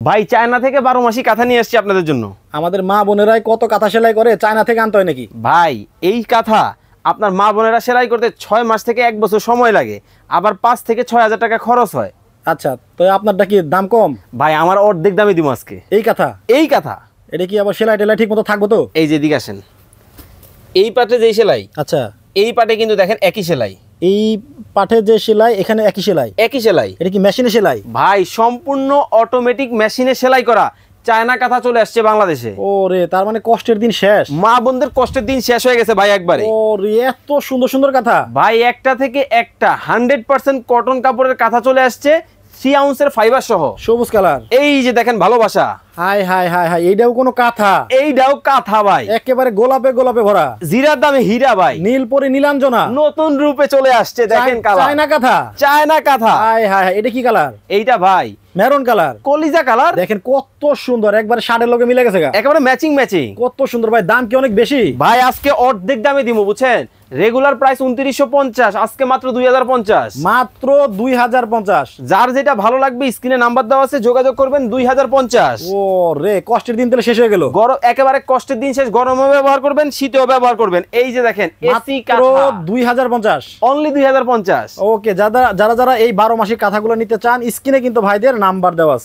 ভাই চায়না থেকে 12 মাসি কাঁথা নিয়ে আসছি আপনাদের জন্য। আমাদের মা বোনেরাই কত কাঁথা সেলাই করে, চায়না থেকে আনতে হয় নাকি? ভাই এই কাঁথা আপনার মা বোনেরা সেলাই করতে 6 মাস থেকে 1 বছর সময় লাগে, আবার 5 থেকে 6 হাজার টাকা খরচ হয়। আচ্ছা, তো আপনারটা কি দাম কম? ভাই আমার অর্ধেক দামে দিব আজকে। এই কাঁথা এই কাঁথা এটা কি আবার সেলাই টেলাই ঠিক মতো থাকবো তো? এই যে দিকে আসেন, এই পাটে যেই সেলাই, আচ্ছা এই পাটে কিন্তু দেখেন একই সেলাই। এই পাঠে যে সেলাই, এখানে একই সেলাই? একই সেলাই। এটা কি মেশিনে সেলাই? ভাই সম্পূর্ণ অটোমেটিক মেশিনে সেলাই করা চায়না কাঁথা চলে আসছে বাংলাদেশে। ওরে, তার মানে কষ্টের দিন শেষ, মা বোনদের কষ্টের দিন শেষ হয়ে গেছে ভাই একবারে। ওরে এত সুন্দর সুন্দর কাঁথা ভাই একটা থেকে একটা 100% কটন কাপড়ের কাঁথা চলে আসছে, 3 আউন্সের ফাইবার সহ, সবুজ কালার। এই যে দেখেন ভালোবাসা। হাই হাই হাই হাই, এইটাও কোনো কাঁথা? এইটাও কাঁথা ভাই, একেবারে গোলাপে গোলাপে ভরা, জিরার দামে হীরা ভাই, নীল পরে নীলাঞ্জনা, নতুন রূপে চলে আসছে। দেখেন কালার, চায়না কাঁথা, চায়না কাঁথা। হাই হাই হাই, এটা কি কালার? এইটা ভাই মেরুন কালার, কলিজা কালার। দেখেন কত সুন্দর, একবার শাড়ির লগে মিলে গেছে গা, একেবারে ম্যাচিং ম্যাচিং, কত সুন্দর। ভাই দাম কি অনেক বেশি? ভাই আজকে অর্ধেক দামে দিব বুঝছেন, রেগুলার প্রাইস 2950, আজকে মাত্র 2050। মাত্র 2050। যার যেটা ভালো লাগবে স্ক্রিনে নাম্বার দেওয়া আছে, যোগাযোগ করবেন। 2050। ও রে, কষ্টের দিন তাহলে শেষ হয়ে গেল। গরম একেবারে কষ্টের দিন শেষ, গরমেও ব্যবহার করবেন, শীতেও ব্যবহার করবেন। এই যে দেখেন এসি কাঁথা, 2050, অনলি 2050। ওকে, যারা যারা এই 12 মাসিক কাঁথাগুলো নিতে চান, স্ক্রিনে কিন্তু ভাইদের নাম্বার দেওয়া আছে।